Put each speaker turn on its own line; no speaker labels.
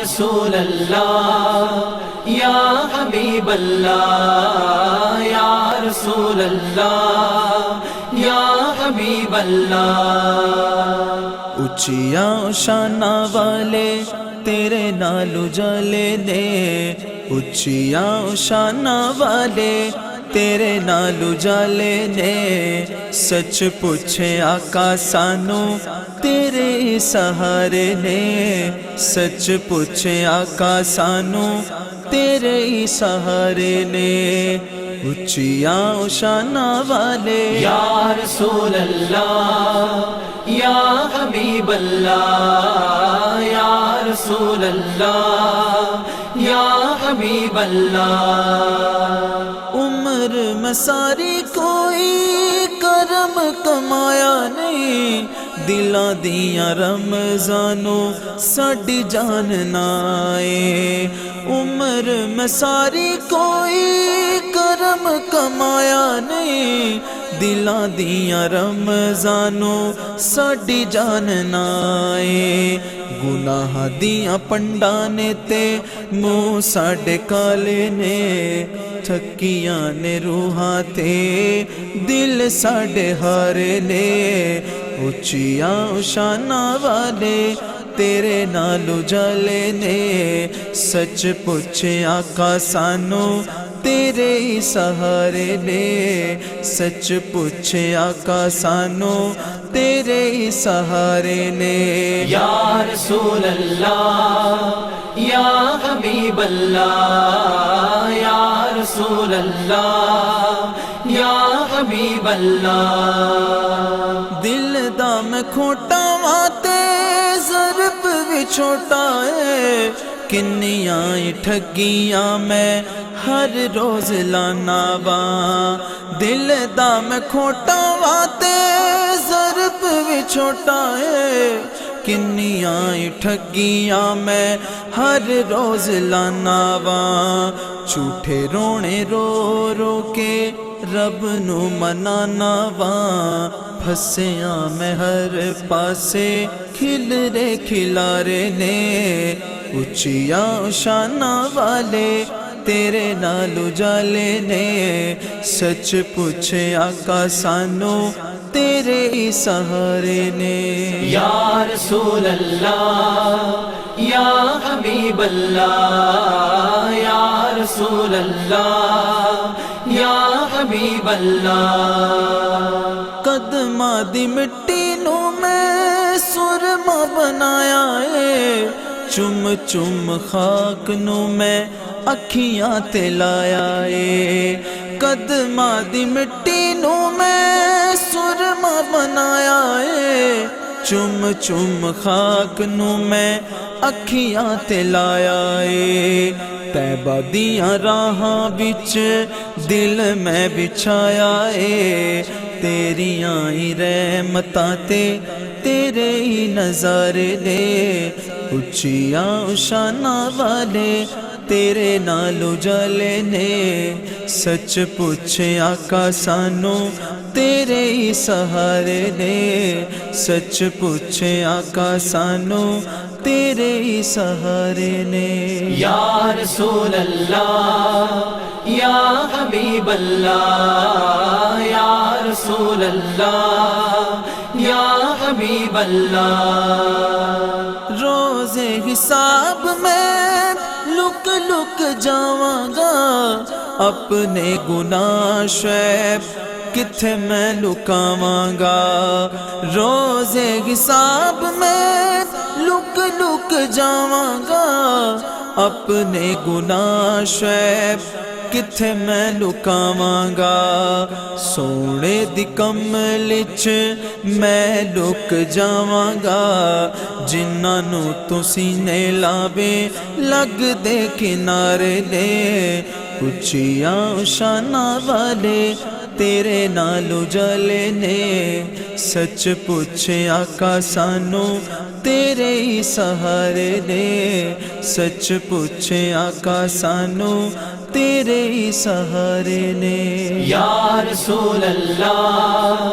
رسول اللہ یا حبیب اللہ یا رسول اللہ یا حبیب اللہ۔
اچیاں شاناں والے تیرے نال اجالے نے، اچیاں شاناں والے تیرے نال اجالے نے، سچ پوچھے آقا سانو تیرے سہارے نے، سچ پوچھے آقا سانو تیرے سہارے نے، اچیاں شاناں والے
یا رسول اللہ یا حبیب اللہ یا رسول اللہ یا حبیب اللہ۔
عمر میں ساری کوئی کرم کمایا نہیں، دلاں دیاں رمضانوں ساڈی جان نہ آئے، عمر میں ساری کوئی کرم کمایا نہیں، دلاں دیاں رمضانوں ساڈی جان نہ آئے، گناہ دیاں پنڈاں نے تے منہ ساڈے کالے نے، تھکیاں نے روحاں تے دل ساڈے ہارے نے، اچیاں شاناں والے تیرے نال اجالے نے، سچ پوچھے آقا سانو تیرے ہی سہارے نے، سچ پوچھے آقا سانو تیرے ہی سہارے نے،
یا رسول اللہ یا حبیب اللہ یا رسول اللہ یا حبیب اللہ۔
دل دا میں کھوٹا واتے ضرب بھی چھوٹا ہے، کنیاں ٹھگیاں میں ہر روز لانا واں، دل دا میں کھوٹا واتے ضرب بھی چھوٹا ہے، کنیاں ٹھگیاں میں ہر روز لانا واں، جھوٹے رونے رو رو کے رب نو منانا واں، پھسیاں میں ہر پاسے کھلرے کھلارے نے، اچیاں شاناں والے تیرے نال اجالے نے، سچ پوچھے آقا سانو تیرے ہی سہارے نے،
یا رسول اللہ یا حبیب اللہ یا رسول اللہ یا حبیب اللہ۔
قدماں دی مٹی نو میں سرما بنایا ہے، چم چم خاک نو میں اکھیاں تے لایا ہے، قدماں دی مٹی نو میں سرما بنایا ہے، چم چم خاک نو میں اکھیاں تے لایا ہے، طیبہ دیاں راہاں وچ دل میں بچھایا ہے، تیریاں ہی رحمتاں تے تیرے ہی نظارے نے، اچیاں شاناں والے تیرے نال اجالے نے، سچ پوچھے آقا سانو تیرے ہی سہارے نے، سچ پوچھے آقا سانو تیرے ہی سہارے نے،
یا رسول اللہ یا حبیب اللہ یا رسول اللہ یا حبیب اللہ۔
روز حساب میں لک لک جاواں گا، اپنے گناہ شعیب کتھے میں لکاواں گا، روز حساب میں لک لک جاواں گا، اپنے گناہ شعیب کتھے میں لکاواں گا، سونے دی کمل وچ میں لک جاواں گا، جنہاں نو تو سینے لاوے لگ دے کنارے نے، اچیاں شاناں والے تیرے نال اجالے نے، سچ پوچھے آقا سانو تیرے ہی سہارے نے، سچ پوچھے آقا سانو تیرے ہی سہارے نے،
یا رسول اللہ